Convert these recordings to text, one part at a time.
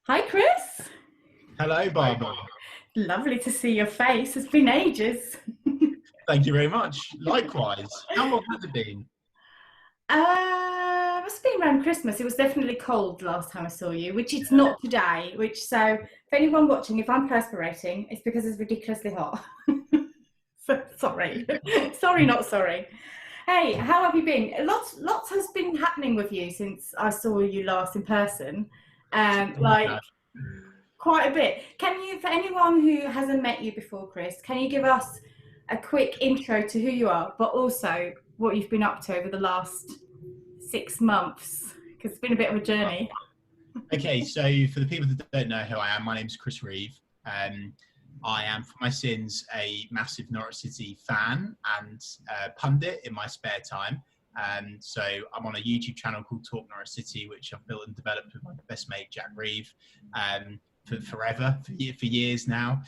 Hi, Chris. Hello, Barbara. Lovely to see your face. It's been ages. Thank you very much. Likewise. How long has it been? Must have been around Christmas. It was definitely cold last time I saw you, which it's Yeah. not today. So, for anyone watching, if I'm perspirating, it's because it's ridiculously hot. So, sorry, sorry, not sorry. Hey, how have you been? Lots has been happening with you since I saw you last in person. Like quite a bit. Can you, for anyone who hasn't met you before, Chris, can you give us a quick intro to who you are, but also what you've been up to over the last 6 months? Because it's been a bit of a journey. Okay, so for the people that don't know who I am, my name is Chris Reeve. Um, I am, for my sins, a massive Norwich City fan and pundit in my spare time. So I'm on a YouTube channel called Talk Norwich City, which I've built and developed with my best mate, Jack Reeve, for years now.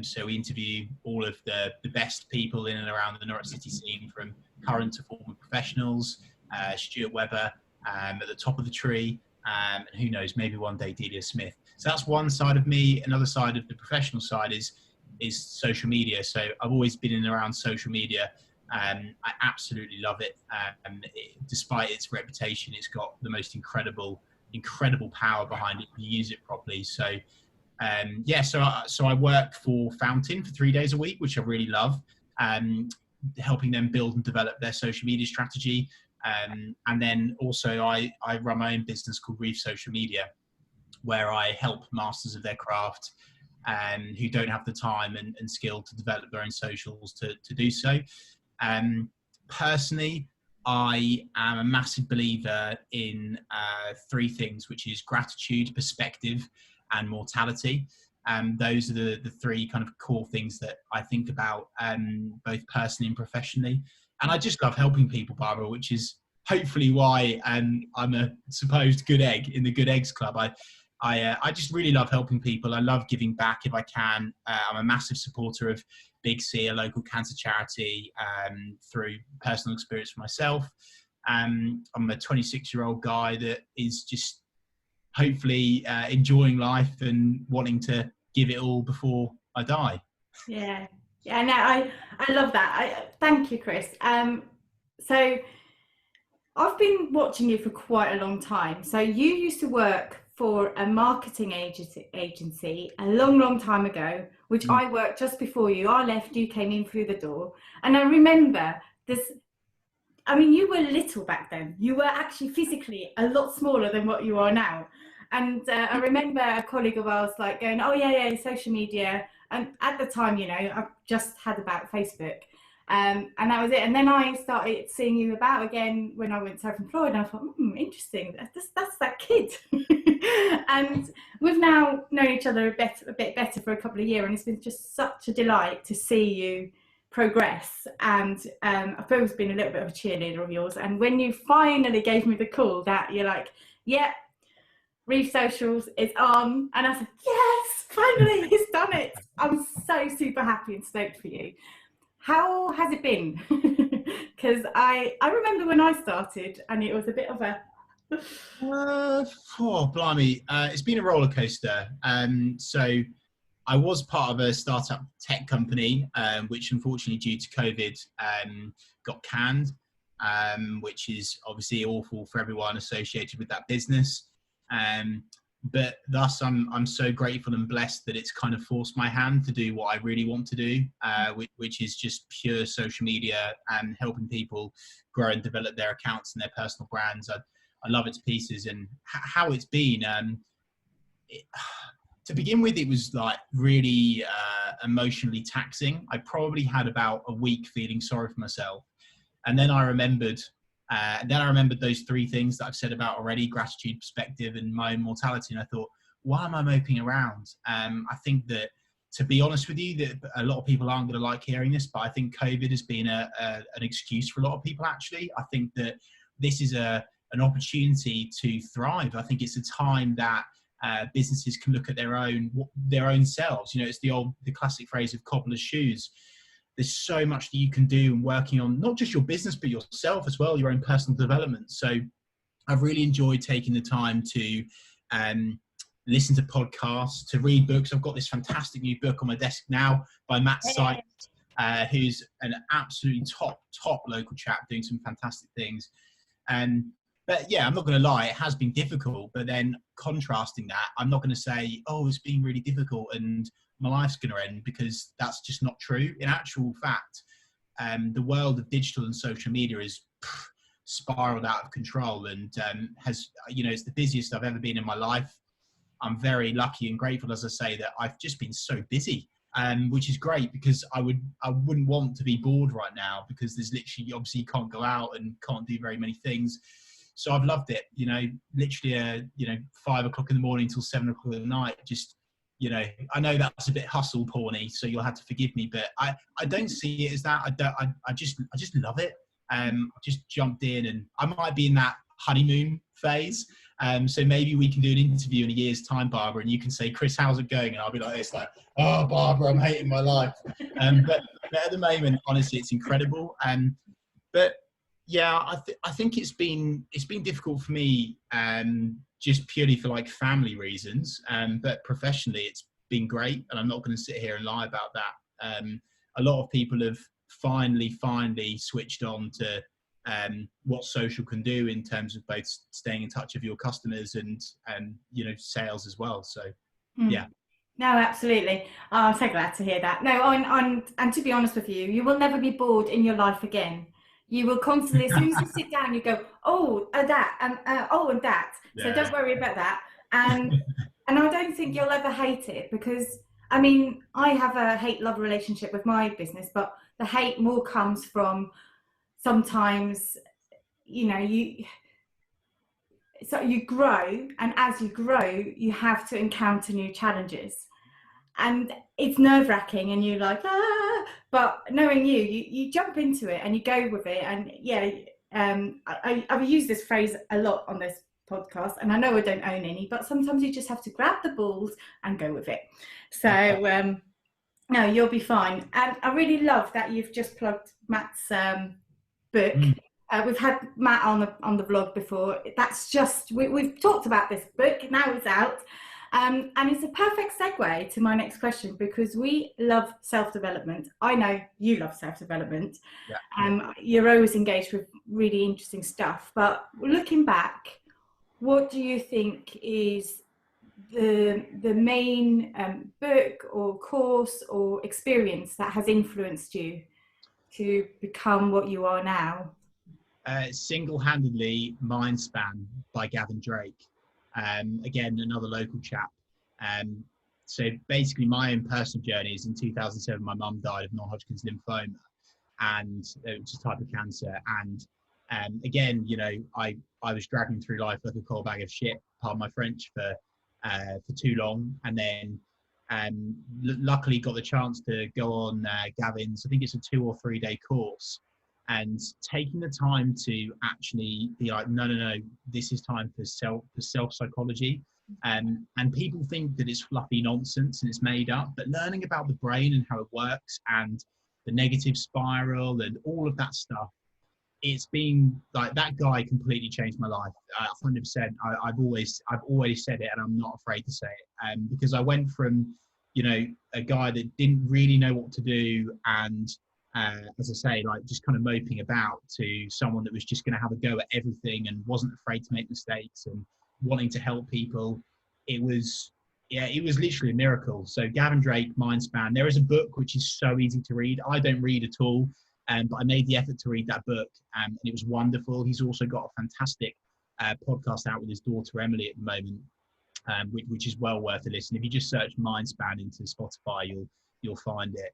So we interview all of the best people in and around the Norwich City scene, from current to former professionals, Stuart Webber at the top of the tree, and who knows, maybe one day Delia Smith. So that's one side of me. Another side of the professional side is social media. So I've always been in and around social media. I absolutely love it. Despite its reputation, it's got the most incredible power behind it if you use it properly. So so I work for Fountain for 3 days a week, which I really love, helping them build and develop their social media strategy. And then also I run my own business called Reeve Social Media, where I help masters of their craft who don't have the time and skill to develop their own socials to do so. Personally, I am a massive believer in three things, which is gratitude, perspective, and mortality. Those are the three kind of core things that I think about, both personally and professionally. And I just love helping people, Barbara, which is hopefully why I'm a supposed good egg in the Good Eggs Club. I just really love helping people. I love giving back if I can. I'm a massive supporter of Big C, a local cancer charity, through personal experience for myself. I'm a 26-year-old guy that is just hopefully enjoying life and wanting to give it all before I die. Yeah, yeah. No, I love that. Thank you, Chris. So I've been watching you for quite a long time. So you used to work for a marketing agency a long time ago, which I worked just before you. I left, you came in through the door. And I remember this, I mean, you were little back then. You were actually physically a lot smaller than what you are now. And I remember a colleague of ours like going, oh yeah, social media. And at the time, I just had about Facebook. And that was it. And then I started seeing you about again when I went self-employed. And I thought, interesting. That's that kid. And we've now known each other a bit better for a couple of years. And it's been just such a delight to see you progress. And I've always been a little bit of a cheerleader of yours. And when you finally gave me the call that you're like, yeah, Reeve Socials is on. And I said, yes, finally, he's done it. I'm so super happy and stoked for you. How has it been? Because I remember when I started and it was a bit of a... Blimey. It's been a roller coaster. So I was part of a startup tech company, which unfortunately due to COVID got canned, which is obviously awful for everyone associated with that business. But thus I'm so grateful and blessed that it's kind of forced my hand to do what I really want to do, which is just pure social media and helping people grow and develop their accounts and their personal brands. I love its pieces and how it's been. To begin with, it was like really emotionally taxing. I probably had about a week feeling sorry for myself. And then I remembered those three things that I've said about already: gratitude, perspective, and my own mortality. And I thought, why am I moping around? I think that, to be honest with you, that a lot of people aren't going to like hearing this, but I think COVID has been an excuse for a lot of people, actually. I think that this is an opportunity to thrive. I think it's a time that businesses can look at their own selves. It's the classic phrase of cobbler's shoes. There's so much that you can do and working on not just your business, but yourself as well, your own personal development. So I've really enjoyed taking the time to listen to podcasts, to read books. I've got this fantastic new book on my desk now by Matt Sykes, who's an absolutely top local chap doing some fantastic things. But yeah, I'm not going to lie, it has been difficult. But then contrasting that, I'm not going to say, oh, it's been really difficult and my life's going to end, because that's just not true. In actual fact, the world of digital and social media is spiraled out of control, and has, it's the busiest I've ever been in my life. I'm very lucky and grateful, as I say, that I've just been so busy, which is great, because I wouldn't want to be bored right now, because there's literally, obviously you can't go out and can't do very many things. So I've loved it, literally, 5 o'clock in the morning till 7 o'clock at night. Just, I know that's a bit hustle porny, so you'll have to forgive me, but I don't see it as that. I just love it. I just jumped in, and I might be in that honeymoon phase. So maybe we can do an interview in a year's time, Barbara, and you can say, Chris, how's it going? And I'll be like this, like, oh, Barbara, I'm hating my life. But at the moment, honestly, it's incredible. But yeah, I think it's been difficult for me, just purely for like family reasons. But professionally, it's been great, and I'm not going to sit here and lie about that. A lot of people have finally switched on to what social can do in terms of both staying in touch with your customers and sales as well. So yeah. No, absolutely. Oh, I'm so glad to hear that. No, and to be honest with you, you will never be bored in your life again. You will constantly, as soon as you sit down, you go, oh, that, and and that. Yeah. So don't worry about that. And I don't think you'll ever hate it, because I mean, I have a hate-love relationship with my business, but the hate more comes from sometimes, you grow, and as you grow, you have to encounter new challenges. And it's nerve-wracking, and you're like, but knowing you jump into it and you go with it. And yeah, I've used this phrase a lot on this podcast, and I know I don't own any, but sometimes you just have to grab the balls and go with it. So no, you'll be fine. And I really love that you've just plugged Matt's book. We've had Matt on the vlog before. That's just, we've talked about this book, now it's out. And it's a perfect segue to my next question, because we love self-development. I know you love self-development. Yeah. You're always engaged with really interesting stuff. But looking back, what do you think is the main book or course or experience that has influenced you to become what you are now? Single-handedly, Mindspan by Gavin. Again, another local chap. So basically, my own personal journey is in 2007. My mum died of non-Hodgkin's lymphoma, and which is a type of cancer. And again, I was dragging through life like a cold bag of shit, pardon my French, for too long, and then luckily got the chance to go on Gavin's. I think it's a 2 or 3 day course. And taking the time to actually be like, no, this is time for self psychology. And people think that it's fluffy nonsense and it's made up, but learning about the brain and how it works and the negative spiral and all of that stuff, it's been like, that guy completely changed my life. 100%. I've always said it, and I'm not afraid to say it. Because I went from, a guy that didn't really know what to do, and as I say, like just kind of moping about, to someone that was just going to have a go at everything and wasn't afraid to make mistakes and wanting to help people. It was literally a miracle. So Gavin Drake, Mindspan. There is a book which is so easy to read. I don't read at all, but I made the effort to read that book, and it was wonderful. He's also got a fantastic podcast out with his daughter Emily at the moment, which is well worth a listen. If you just search Mindspan into Spotify, you'll find it.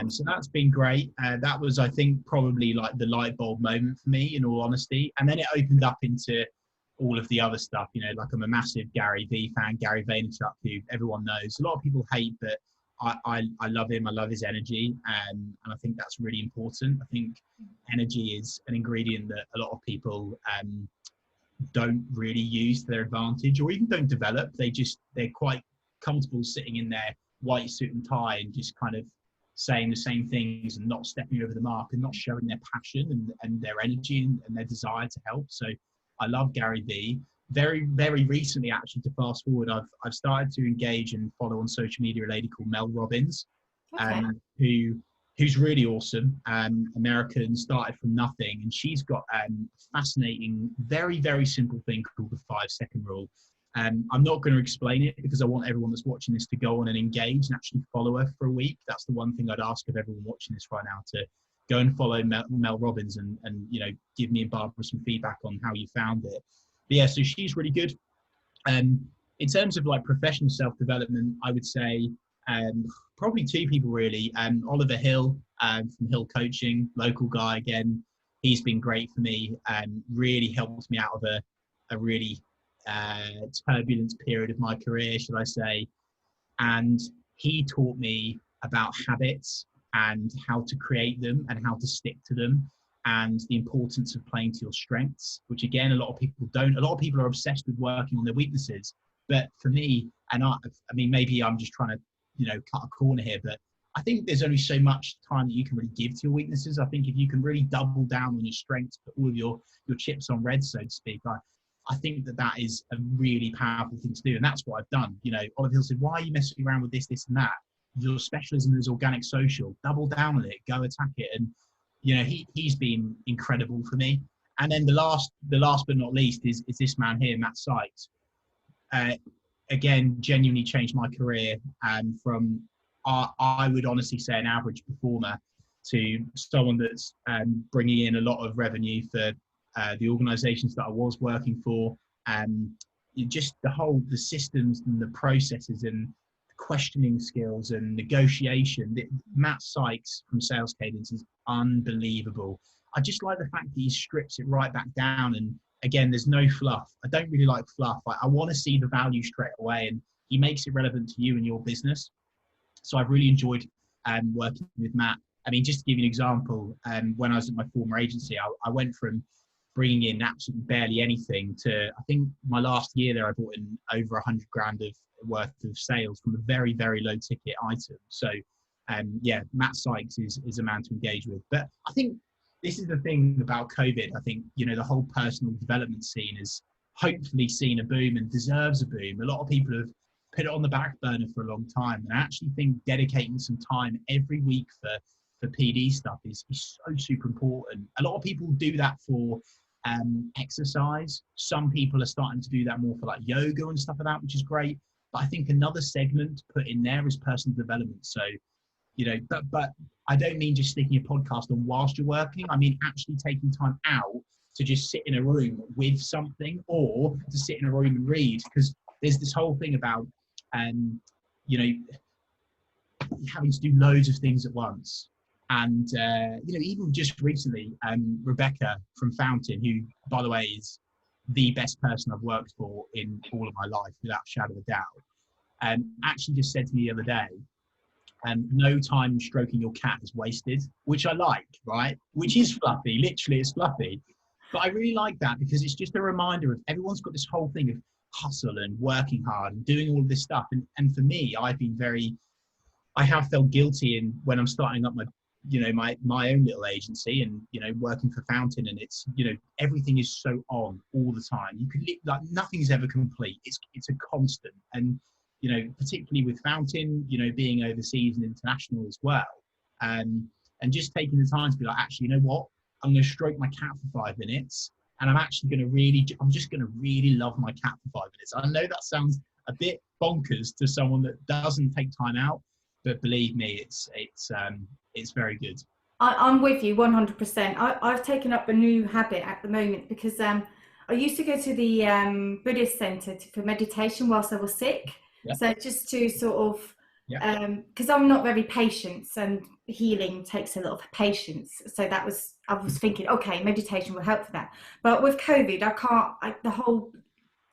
So that's been great. That was, I think, probably like the light bulb moment for me, in all honesty. And then it opened up into all of the other stuff. Like I'm a massive Gary V fan, Gary Vaynerchuk, who everyone knows. A lot of people hate, but I love him. I love his energy, and I think that's really important. I think energy is an ingredient that a lot of people don't really use to their advantage, or even don't develop. They're quite comfortable sitting in their white suit and tie and just kind of saying the same things and not stepping over the mark and not showing their passion and their energy and their desire to help. So I love Gary V. very, very recently, actually, to fast forward, I've started to engage and follow on social media a lady called Mel Robbins, Okay. who's really awesome. American, started from nothing, and she's got a fascinating, very, very simple thing called the 5-second rule. I'm not going to explain it because I want everyone that's watching this to go on and engage and actually follow her for a week. That's the one thing I'd ask of everyone watching this right now, to go and follow Mel Robbins and give me and Barbara some feedback on how you found it. But yeah, so she's really good. In terms of like professional self-development, I would say probably two people really. Oliver Hill from Hill Coaching, local guy again. He's been great for me and really helped me out of a really turbulent period of my career, should I say. And he taught me about habits and how to create them and how to stick to them, and the importance of playing to your strengths, which again, a lot of people don't. A lot of people are obsessed with working on their weaknesses. But for me, and I mean, maybe I'm just trying to, cut a corner here, but I think there's only so much time that you can really give to your weaknesses. I think if you can really double down on your strengths, put all of your chips on red, so to speak, I think that is a really powerful thing to do. And that's what I've done. Oliver Hill said, why are you messing around with this and that? Your specialism is organic social. Double down on it, go attack it. And, he's been incredible for me. And then the last but not least is this man here, Matt Sykes. Again, genuinely changed my career from, I would honestly say, an average performer to someone that's bringing in a lot of revenue for the organizations that I was working for. Just the systems and the processes and questioning skills and negotiation. Matt Sykes from Sales Cadence is unbelievable. I just like the fact that he strips it right back down. And again, there's no fluff. I don't really like fluff. I want to see the value straight away, and he makes it relevant to you and your business. So I've really enjoyed working with Matt. I mean, just to give you an example, when I was at my former agency, I went from bringing in absolutely barely anything to, I think my last year there, I brought in over 100 grand of worth of sales from a very, very low ticket item. So Matt Sykes is a man to engage with. But I think this is the thing about COVID. I think, the whole personal development scene has hopefully seen a boom and deserves a boom. A lot of people have put it on the back burner for a long time. And I actually think dedicating some time every week for PD stuff is so super important. A lot of people do that for exercise. Some people are starting to do that more for like yoga and stuff like that, which is great. But I think another segment to put in there is personal development. So, but I don't mean just sticking a podcast on whilst you're working. I mean actually taking time out to just sit in a room with something, or to sit in a room and read, because there's this whole thing about having to do loads of things at once. And even just recently, Rebecca from Fountain, who by the way is the best person I've worked for in all of my life without a shadow of a doubt, actually just said to me the other day, no time stroking your cat is wasted, which I like, right? Which is fluffy, literally it's fluffy. But I really like that because it's just a reminder of everyone's got this whole thing of hustle and working hard and doing all of this stuff. And for me, I have felt guilty in when I'm starting up my own little agency and, working for Fountain, and it's, everything is so on all the time. You could nothing's ever complete. It's a constant. And, particularly with Fountain, being overseas and international as well. And just taking the time to be like, actually, you know what? I'm going to stroke my cat for 5 minutes, and I'm just going to really love my cat for 5 minutes. I know that sounds a bit bonkers to someone that doesn't take time out, but believe me, it's very good. I'm with you 100%. I've taken up a new habit at the moment because I used to go to the Buddhist center for meditation whilst I was sick. Yeah. So just to sort of, because I'm not very patient, and healing takes a lot of patience. So I was thinking, okay, meditation will help for that. But with COVID, the whole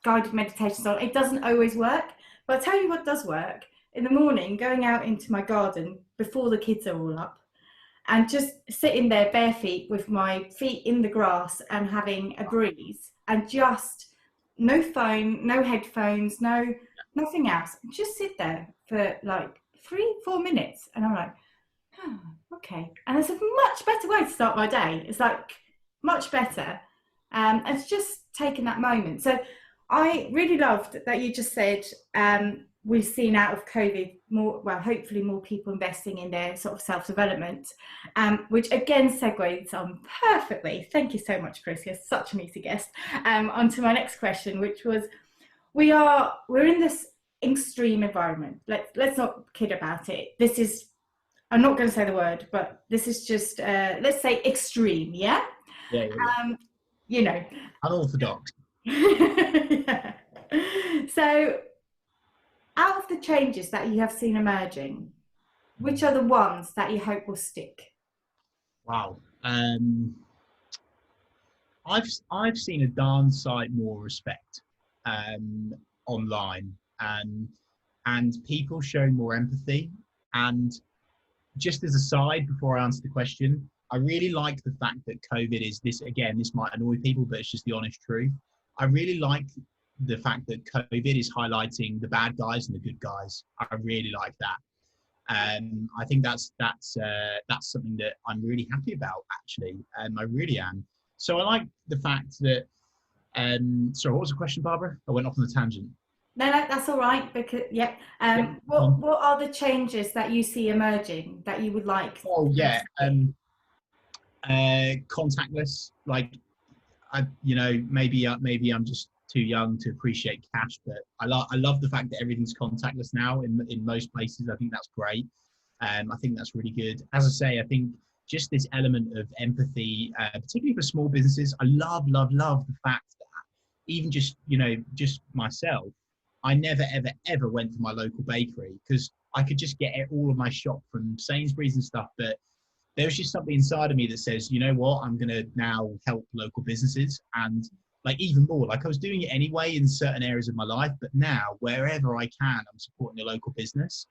guided meditation, it doesn't always work. But I'll tell you what does work. In the morning, going out into my garden before the kids are all up, and just sitting there bare feet with my feet in the grass and having a breeze, and just no phone, no headphones, nothing else. Just sit there for like 3-4 minutes, and I'm like, oh, okay. And it's a much better way to start my day. It's like much better. And it's just taking that moment. So I really loved that you just said we've seen out of COVID more, well, hopefully more people investing in their sort of self-development, which again segues on perfectly. Thank you so much, Chris. You're such an easy guest. Onto my next question, which was, we're in this extreme environment. Let's not kid about it. This is, I'm not going to say the word, but this is just let's say extreme. Yeah. Yeah. You know. Unorthodox. Yeah. So, out of the changes that you have seen emerging, which are the ones that you hope will stick? Wow. I've seen a darn sight more respect online, and people showing more empathy. And just as a side, before I answer the question, I really like the fact that COVID is this, again, this might annoy people, but it's just the honest truth. I really like the fact that COVID is highlighting the bad guys and the good guys. I really like that. I think that's something that I'm really happy about, actually. I really am. So I like the fact that, sorry, what was the question, Barbara? I went off on a tangent. No, that's all right. Because what are the changes that you see emerging that you would like? Oh yeah, contactless. Like, maybe I'm just too young to appreciate cash, but I love the fact that everything's contactless now in most places. I think that's great. I think that's really good. As I say, I think just this element of empathy, particularly for small businesses. I love the fact that even just myself, I never ever went to my local bakery because I could just get all of my shop from Sainsbury's and stuff. But there's just something inside of me that says, you know what, I'm going to now help local businesses, and like even more, like I was doing it anyway in certain areas of my life, but now wherever I can, I'm supporting a local business,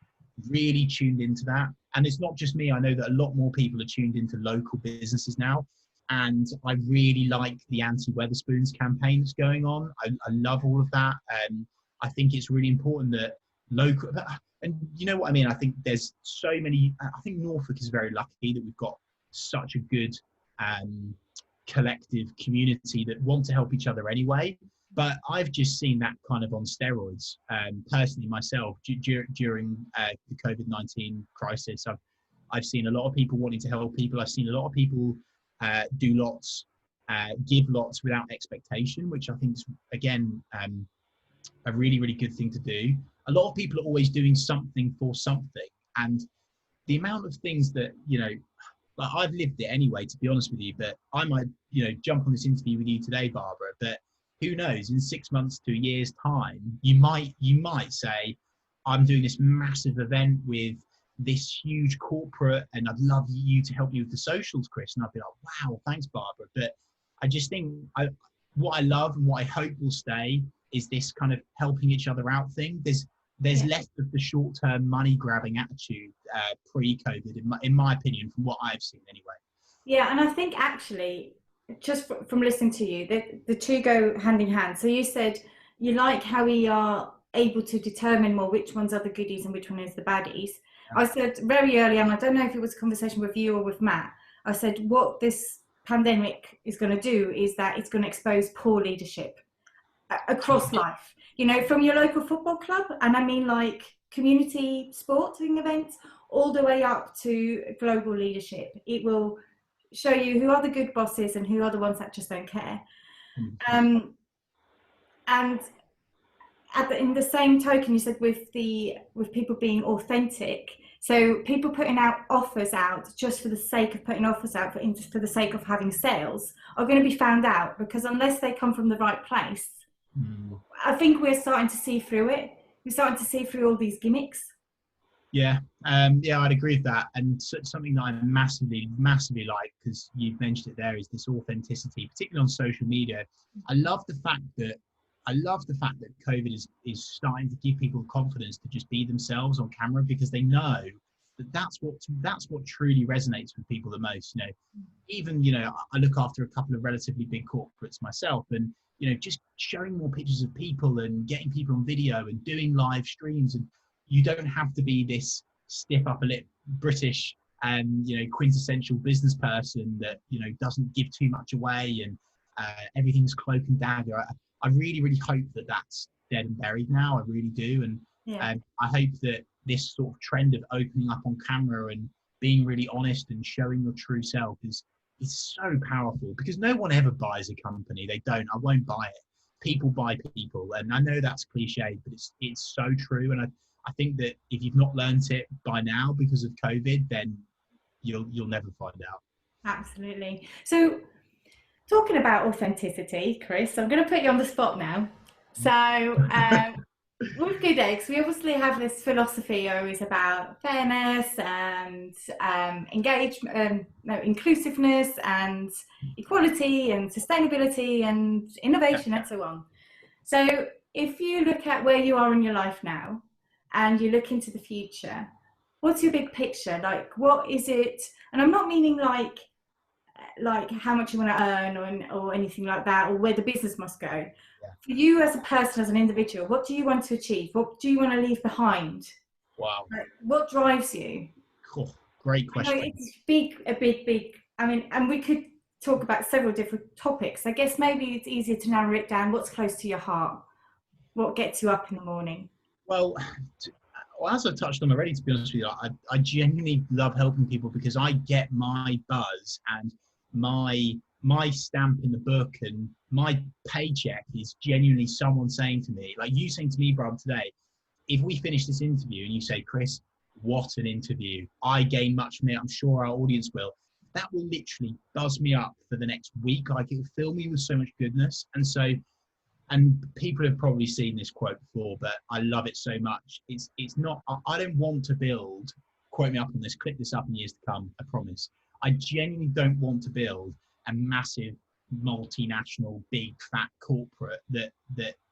really tuned into that. And it's not just me. I know that a lot more people are tuned into local businesses now. And I really like the anti-Wetherspoons campaign that's going on. I love all of that. I think it's really important that local, and you know what I mean? I think there's so many, I think Norfolk is very lucky that we've got such a good collective community that want to help each other anyway. But I've just seen that kind of on steroids. Personally, myself, during the COVID-19 crisis, I've seen a lot of people wanting to help people. I've seen a lot of people do lots, give lots without expectation, which I think is, again, a really, really good thing to do. A lot of people are always doing something for something. And the amount of things that, like I've lived it anyway, to be honest with you, but I might, jump on this interview with you today, Barbara, but who knows, in 6 months to a year's time, you might say, I'm doing this massive event with this huge corporate and I'd love you to help me with the socials, Chris. And I'd be like, wow, thanks, Barbara. But I just think what I love and what I hope will stay is this kind of helping each other out thing. There's less of the short-term money-grabbing attitude pre-COVID, in my opinion, from what I've seen anyway. Yeah, and I think actually, just from listening to you, the two go hand in hand. So you said you like how we are able to determine more which ones are the goodies and which one is the baddies. I said very early on, I don't know if it was a conversation with you or with Matt, I said what this pandemic is going to do is that it's going to expose poor leadership across life, from your local football club, and I mean like community sporting events, all the way up to global leadership. It will show you who are the good bosses and who are the ones that just don't care. And in the same token, you said with people being authentic, so people putting offers out just for the sake of putting offers out, for the sake of having sales, are going to be found out, because unless they come from the right place, I think we're starting to see through it. We're starting to see through all these gimmicks. Yeah, I'd agree with that. And something that I massively like, because you've mentioned it there, is this authenticity, particularly on social media. I love the fact that COVID is starting to give people confidence to just be themselves on camera, because they know that that's what truly resonates with people the most. Even I look after a couple of relatively big corporates myself, and just showing more pictures of people and getting people on video and doing live streams, and you don't have to be this stiff upper lip British quintessential business person that doesn't give too much away and everything's cloak and dagger. I really, really hope that that's dead and buried now. I really do. And Yeah. I hope that this sort of trend of opening up on camera and being really honest and showing your true self is so powerful, because no one ever buys a company. They don't. I won't buy it. People buy people. And I know that's cliche, but it's so true. And I think that if you've not learned it by now because of COVID, then you'll never find out. Absolutely. So, talking about authenticity, Chris, I'm going to put you on the spot now. So, with Good Eggs, we obviously have this philosophy always about fairness and engagement, no, inclusiveness and equality and sustainability and innovation and so on. So, if you look at where you are in your life now and you look into the future, what's your big picture? Like, what is it? And I'm not meaning like how much you want to earn or anything like that, or where the business must go. Yeah. For you as a person, as an individual, what do you want to achieve? What do you want to leave behind? Wow. Like, what drives you? Cool. Great question. It's big. I mean, and we could talk about several different topics. I guess maybe it's easier to narrow it down. What's close to your heart? What gets you up in the morning? Well, as I touched on already, to be honest with you, I genuinely love helping people, because I get my buzz and my stamp in the book, and my paycheck is genuinely someone saying to me, like you saying to me, Bob, today, if we finish this interview and you say, Chris, what an interview, I gain much from it, I'm sure our audience will, that will literally buzz me up for the next week. Like, it will fill me with so much goodness. And people have probably seen this quote before, but I love it so much. It's not, I don't want to build, quote me up on this, click this up in years to come, I promise. I genuinely don't want to build a massive multinational, big fat corporate that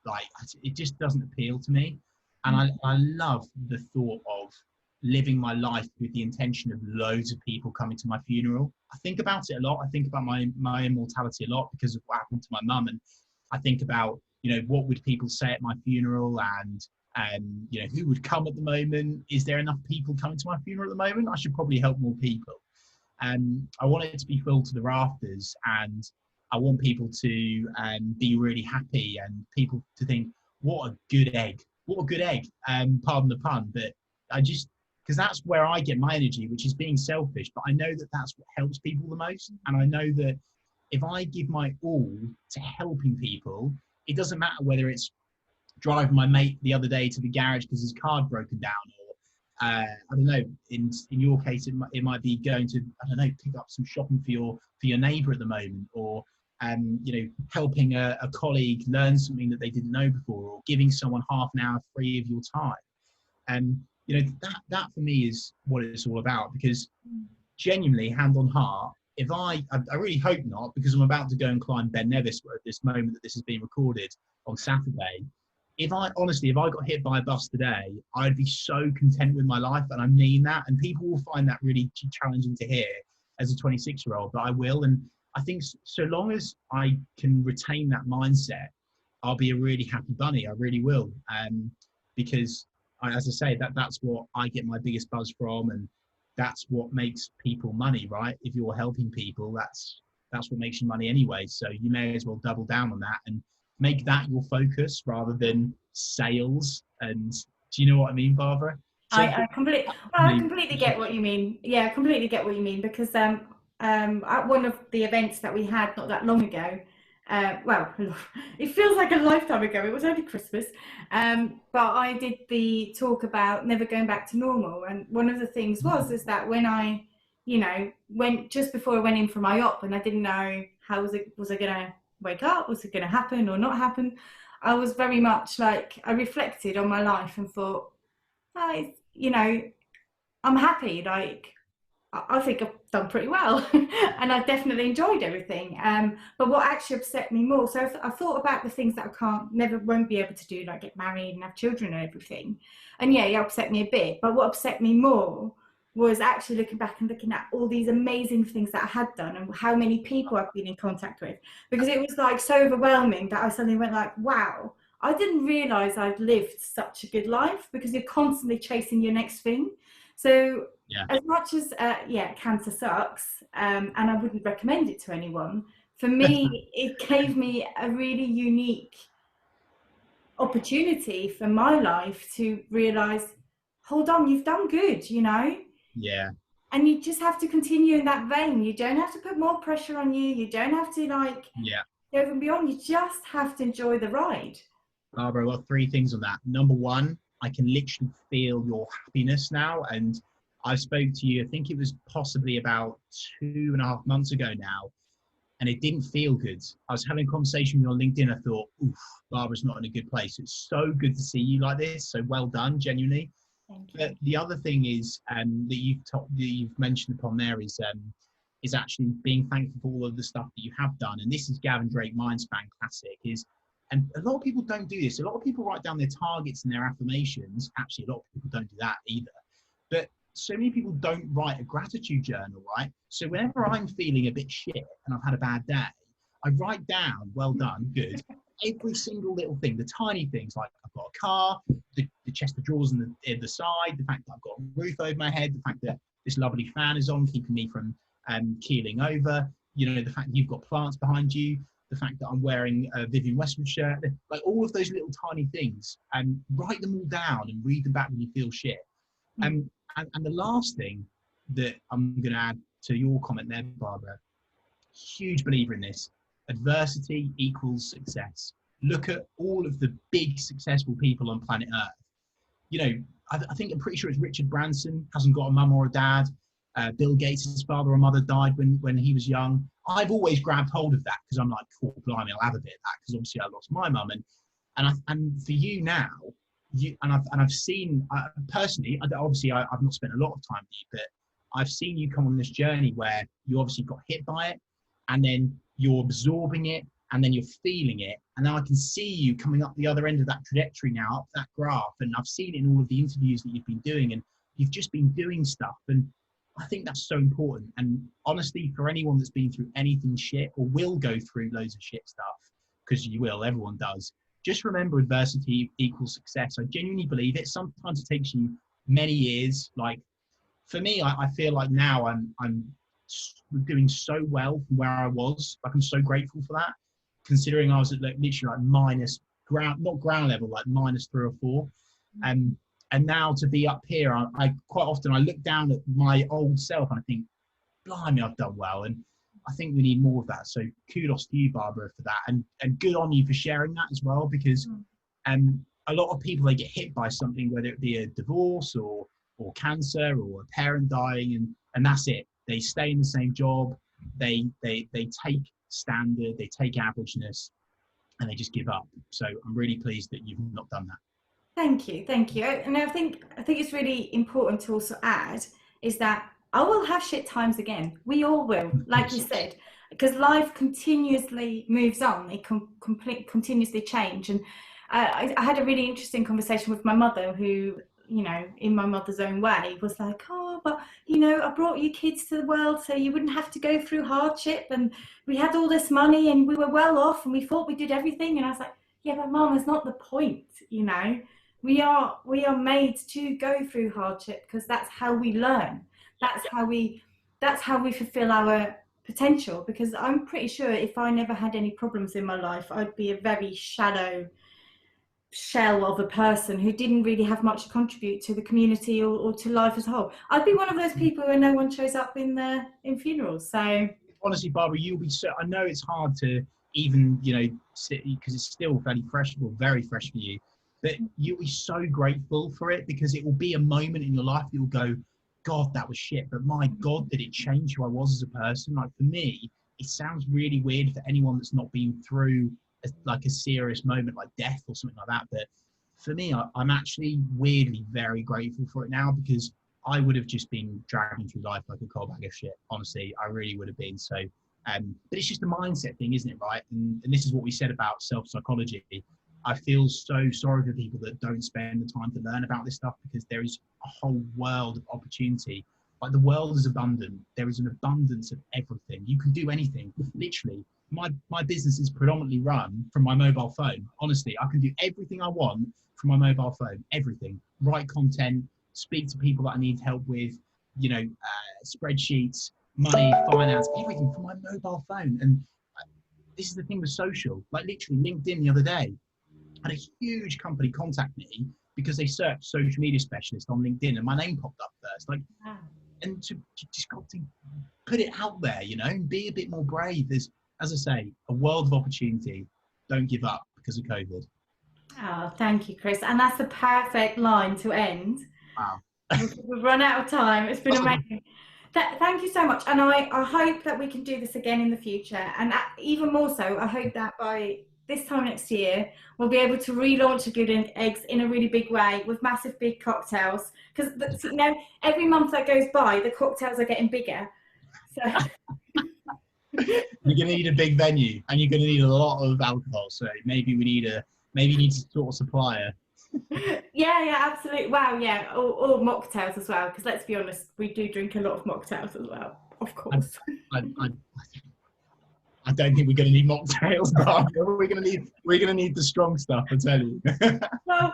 like, it just doesn't appeal to me. And I love the thought of living my life with the intention of loads of people coming to my funeral. I think about it a lot. I think about my immortality a lot because of what happened to my mum. And I think about, what would people say at my funeral, and who would come at the moment? Is there enough people coming to my funeral at the moment? I should probably help more people. I want it to be filled to the rafters, and I want people to be really happy, and people to think, what a good egg, pardon the pun, but because that's where I get my energy, which is being selfish, but I know that that's what helps people the most. And I know that if I give my all to helping people, it doesn't matter whether it's driving my mate the other day to the garage because his car had broken down, or I don't know, in your case, it might be going to, I don't know, pick up some shopping for your neighbour at the moment, or helping a colleague learn something that they didn't know before, or giving someone half an hour free of your time. And that for me is what it's all about, because genuinely, hand on heart, if I really hope not, because I'm about to go and climb Ben Nevis at this moment that this is being recorded on Saturday. If I got hit by a bus today, I'd be so content with my life, and I mean that. And people will find that really challenging to hear as a 26-year-old, but I will. And I think so long as I can retain that mindset, I'll be a really happy bunny. I really will. Because as I say, that's what I get my biggest buzz from, and that's what makes people money, right? If you're helping people, that's what makes you money anyway. So you may as well double down on that and make that your focus rather than sales. And do you know what I mean, Barbara? So I completely get what you mean. Yeah, I completely get what you mean, because at one of the events that we had not that long ago, it feels like a lifetime ago, it was only Christmas, but I did the talk about never going back to normal. And one of the things is that when I, just before I went in for my op, and I didn't know was I going to wake up, was it going to happen or not happen, I was very much like, I reflected on my life and thought, I'm happy, like, I think I've done pretty well and I definitely enjoyed everything. But what actually upset me more, so I thought about the things that I won't be able to do, like get married and have children and everything. And yeah, it upset me a bit. But what upset me more was actually looking back and looking at all these amazing things that I had done and how many people I've been in contact with. Because it was like so overwhelming that I suddenly went like, wow, I didn't realise I'd lived such a good life, because you're constantly chasing your next thing. So as much as, cancer sucks, and I wouldn't recommend it to anyone, for me, it gave me a really unique opportunity for my life to realize, hold on, you've done good, you know? Yeah. And you just have to continue in that vein. You don't have to put more pressure on you. You don't have to like go and beyond. You just have to enjoy the ride. Barbara, I've got 3 things on that. Number 1, I can literally feel your happiness now. And I spoke to you, I think it was possibly about 2.5 months ago now, and it didn't feel good. I was having a conversation with you on LinkedIn. I thought, oof, Barbara's not in a good place. It's so good to see you like this. So well done, genuinely. Thank you. But the other thing is that you've mentioned upon there is actually being thankful for all of the stuff that you have done. And this is Gavin Drake Mindspan classic is, and a lot of people don't do this. A lot of people write down their targets and their affirmations. Actually, a lot of people don't do that either. But so many people don't write a gratitude journal, right? So whenever I'm feeling a bit shit and I've had a bad day, I write down, well done, good, every single little thing, the tiny things like I've got a car, the chest of drawers on the side, the fact that I've got a roof over my head, the fact that this lovely fan is on, keeping me from keeling over, you know, the fact that you've got plants behind you, the fact that I'm wearing a Vivienne Westwood shirt, like all of those little tiny things, and write them all down and read them back when you feel shit. And the last thing that I'm going to add to your comment there, Barbara, huge believer in this, adversity equals success. Look at all of the big successful people on planet Earth. You know, I think I'm pretty sure it's Richard Branson hasn't got a mum or a dad. Bill Gates' father or mother died when he was young. I've always grabbed hold of that because I'm like, oh, blimey, I'll have a bit of that because obviously I lost my mum. And for you now, I've seen personally, obviously I've not spent a lot of time with you, but I've seen you come on this journey where you obviously got hit by it, and then you're absorbing it, and then you're feeling it, and now I can see you coming up the other end of that trajectory now, up that graph, and I've seen it in all of the interviews that you've been doing, and you've just been doing stuff, and I think that's so important. And honestly, for anyone that's been through anything shit or will go through loads of shit stuff, because you will, everyone does, just remember adversity equals success. I genuinely believe it. Sometimes it takes you many years. Like for me, I feel like now I'm doing so well from where I was. Like I'm so grateful for that, considering I was at literally like minus ground, not ground level, like minus 3 or 4. And now to be up here, I quite often I look down at my old self and I think, blimey, I've done well. And I think we need more of that. So kudos to you, Barbara, for that. And good on you for sharing that as well, because a lot of people, they get hit by something, whether it be a divorce or cancer or a parent dying, and that's it. They stay in the same job. They take standard, they take averageness, and they just give up. So I'm really pleased that you've not done that. Thank you. And I think it's really important to also add is that I will have shit times again. We all will, like you said, because life continuously moves on. It continuously change. And I had a really interesting conversation with my mother, who, you know, in my mother's own way, was like, oh, but, you know, I brought you kids to the world so you wouldn't have to go through hardship. And we had all this money and we were well off and we thought we did everything. And I was like, yeah, but Mum, that's not the point, you know. We are made to go through hardship because that's how we learn. That's how we fulfill our potential. Because I'm pretty sure if I never had any problems in my life, I'd be a very shallow shell of a person who didn't really have much to contribute to the community or to life as a whole. I'd be one of those people where no one shows up in funerals. So honestly, Barbara, you'll be so. I know it's hard to even, you know, sit because it's still fairly fresh, or very fresh for you. But you'll be so grateful for it because it will be a moment in your life you'll go, God, that was shit. But my God, did it change who I was as a person? Like for me, it sounds really weird for anyone that's not been through like a serious moment like death or something like that. But for me, I'm actually weirdly very grateful for it now because I would have just been dragging through life like a cold bag of shit. Honestly, I really would have been. So, but it's just a mindset thing, isn't it? Right. And this is what we said about self-psychology. I feel so sorry for people that don't spend the time to learn about this stuff because there is a whole world of opportunity. Like the world is abundant. There is an abundance of everything. You can do anything. Literally, my business is predominantly run from my mobile phone. Honestly, I can do everything I want from my mobile phone. Everything. Write content, speak to people that I need help with, you know, spreadsheets, money, finance, everything from my mobile phone. And this is the thing with social. Like literally LinkedIn the other day, had a huge company contact me because they searched social media specialist on LinkedIn and my name popped up first. Like, Wow. and to just got to put it out there, you know, and be a bit more brave. There's, as I say, a world of opportunity. Don't give up because of COVID. Oh, thank you, Chris. And that's the perfect line to end. Wow. We've run out of time. It's been amazing. Thank you so much. And I hope that we can do this again in the future. And even more so, I hope that by this time next year, we'll be able to relaunch A Good Eggs in a really big way with massive big cocktails. Because, you know, every month that goes by, the cocktails are getting bigger. So You're going to need a big venue and you're going to need a lot of alcohol. So maybe you need to sort of supplier. yeah, absolutely. Wow, yeah, or mocktails as well. Because let's be honest, we do drink a lot of mocktails as well, of course. I don't think we're going to need mocktails, but we're going to need the strong stuff. I tell you. Well,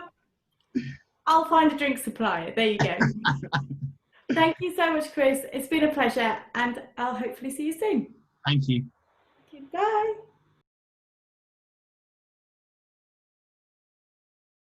I'll find a drink supplier. There you go. Thank you so much, Chris. It's been a pleasure, and I'll hopefully see you soon. Thank you. Bye.